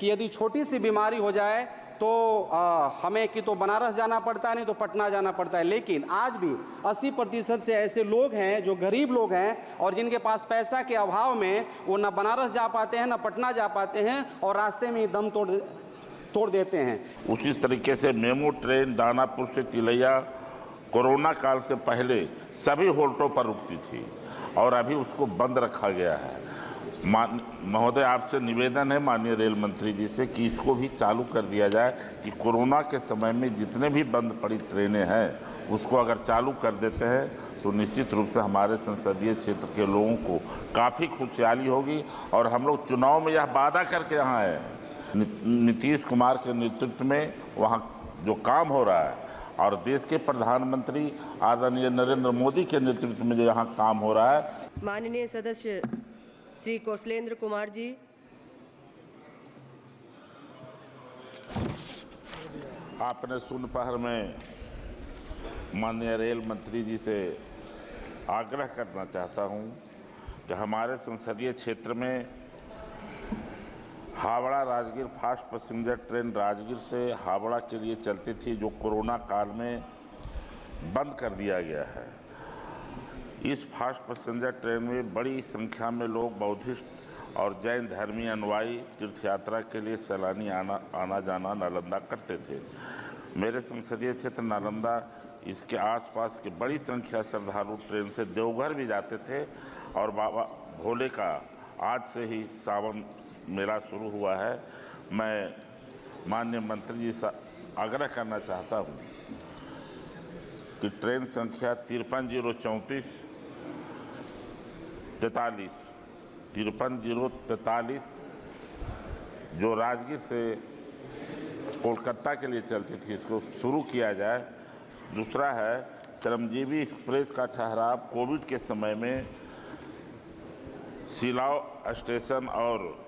कि यदि छोटी सी बीमारी हो जाए तो हमें कि तो बनारस जाना पड़ता है, नहीं तो पटना जाना पड़ता है। लेकिन आज भी 80% से ऐसे लोग हैं जो गरीब लोग हैं और जिनके पास पैसा के अभाव में वो ना बनारस जा पाते हैं, ना पटना जा पाते हैं और रास्ते में ही दम तोड़ देते हैं। उसी तरीके से मेमू ट्रेन दानापुर से तिलैया कोरोना काल से पहले सभी होल्टों पर रुकती थी और अभी उसको बंद रखा गया है। महोदय, आपसे निवेदन है माननीय रेल मंत्री जी से कि इसको भी चालू कर दिया जाए कि कोरोना के समय में जितने भी बंद पड़ी ट्रेनें हैं उसको अगर चालू कर देते हैं तो निश्चित रूप से हमारे संसदीय क्षेत्र के लोगों को काफ़ी खुशहाली होगी। और हम लोग चुनाव में यह वादा करके यहाँ आए, नीतीश कुमार के नेतृत्व में वहाँ जो काम हो रहा है और देश के प्रधानमंत्री आदरणीय नरेंद्र मोदी के नेतृत्व में जो यहाँ काम हो रहा है। माननीय सदस्य श्री कौशलेंद्र कुमार जी। आपने सुनपहर में माननीय रेल मंत्री जी से आग्रह करना चाहता हूँ कि हमारे संसदीय क्षेत्र में Howrah Rajgir fast passenger train Rajgir से हावड़ा के लिए चलती थी, जो कोरोना काल में बंद कर दिया गया है। इस फास्ट पैसेंजर ट्रेन में बड़ी संख्या में लोग बौद्धिस्ट और जैन धर्मी अनुयायी तीर्थ यात्रा के लिए सैलानी आना जाना नालंदा करते थे। मेरे संसदीय क्षेत्र नालंदा, इसके आसपास की बड़ी संख्या श्रद्धालु ट्रेन से देवघर भी जाते थे और बाबा भोले का आज से ही सावन मेला शुरू हुआ है। मैं माननीय मंत्री जी से आग्रह करना चाहता हूँ कि ट्रेन संख्या 5343 जो राजगीर से कोलकाता के लिए चलती थी, इसको शुरू किया जाए। दूसरा है श्रमजीवी एक्सप्रेस का ठहराव कोविड के समय में सिलाव स्टेशन और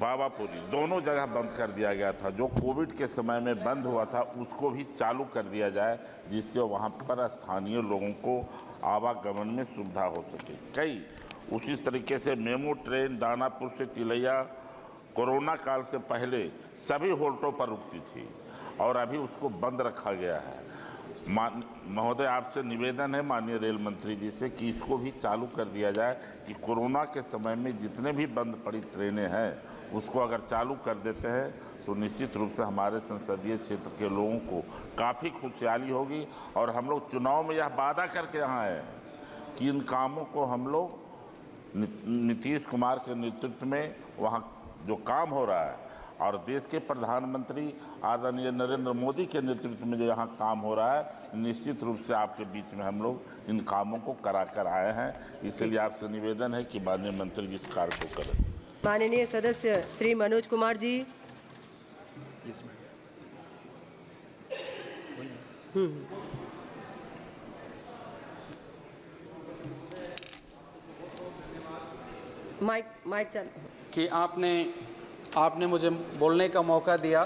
बाबापुरी दोनों जगह बंद कर दिया गया था। जो कोविड के समय में बंद हुआ था उसको भी चालू कर दिया जाए, जिससे वहाँ पर स्थानीय लोगों को आवागमन में सुविधा हो सके। उसी तरीके से मेमू ट्रेन दानापुर से तिलैया कोरोना काल से पहले सभी होल्टों पर रुकती थी और अभी उसको बंद रखा गया है। महोदय, आपसे निवेदन है माननीय रेल मंत्री जी से कि इसको भी चालू कर दिया जाए कि कोरोना के समय में जितने भी बंद पड़ी ट्रेनें हैं उसको अगर चालू कर देते हैं तो निश्चित रूप से हमारे संसदीय क्षेत्र के लोगों को काफ़ी खुशहाली होगी। और हम लोग चुनाव में यह वादा करके यहाँ आए कि इन कामों को हम लोग नीतीश कुमार के नेतृत्व में वहाँ जो काम हो रहा है और देश के प्रधानमंत्री आदरणीय नरेंद्र मोदी के नेतृत्व में जो यहाँ काम हो रहा है, निश्चित रूप से आपके बीच में हम लोग इन कामों को करा कर आए हैं। इसलिए आपसे निवेदन है कि माननीय मंत्री जी इस कार्य को करें। माननीय सदस्य श्री मनोज कुमार जी। माइक चल कि आपने मुझे बोलने का मौका दिया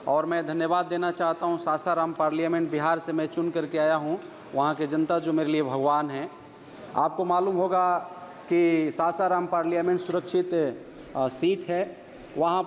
और मैं धन्यवाद देना चाहता हूं। सासाराम पार्लियामेंट बिहार से मैं चुन करके आया हूं। वहां के जनता जो मेरे लिए भगवान हैं। आपको मालूम होगा कि सासाराम पार्लियामेंट सुरक्षित सीट है। वहां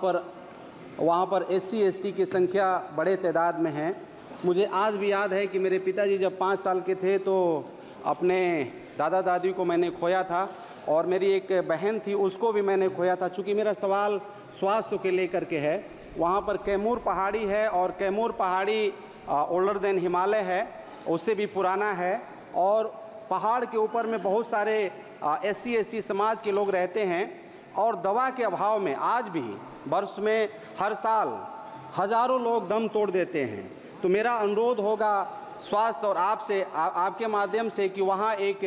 पर SC ST की संख्या बड़े तादाद में है। मुझे आज भी याद है कि मेरे पिताजी जब 5 साल के थे तो अपने दादा दादी को मैंने खोया था और मेरी एक बहन थी, उसको भी मैंने खोया था। चूँकि मेरा सवाल स्वास्थ्य के लेकर के है। वहाँ पर कैमूर पहाड़ी है और कैमूर पहाड़ी ओल्डर देन हिमालय है, उससे भी पुराना है और पहाड़ के ऊपर में बहुत सारे SC ST समाज के लोग रहते हैं और दवा के अभाव में आज भी वर्ष में हर साल हज़ारों लोग दम तोड़ देते हैं। तो मेरा अनुरोध होगा स्वास्थ्य और आपसे आपके माध्यम से कि वहाँ एक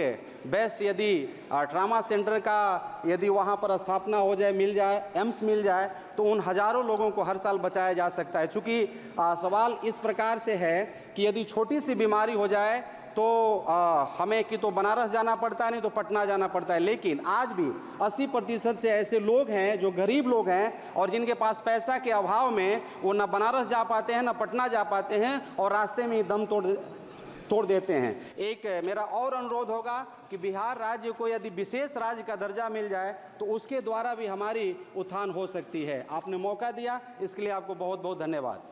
बेस्ट यदि ट्रामा सेंटर का यदि वहाँ पर स्थापना हो जाए, मिल जाए, एम्स मिल जाए तो उन हज़ारों लोगों को हर साल बचाया जा सकता है। चूँकि सवाल इस प्रकार से है कि यदि छोटी सी बीमारी हो जाए तो हमें कि तो बनारस जाना पड़ता है, नहीं तो पटना जाना पड़ता है। लेकिन आज भी 80% से ऐसे लोग हैं जो गरीब लोग हैं और जिनके पास पैसा के अभाव में वो ना बनारस जा पाते हैं, ना पटना जा पाते हैं और रास्ते में ही दम तोड़ देते हैं। एक मेरा और अनुरोध होगा कि बिहार राज्य को यदि विशेष राज्य का दर्जा मिल जाए तो उसके द्वारा भी हमारी उत्थान हो सकती है। आपने मौका दिया, इसके लिए आपको बहुत बहुत धन्यवाद।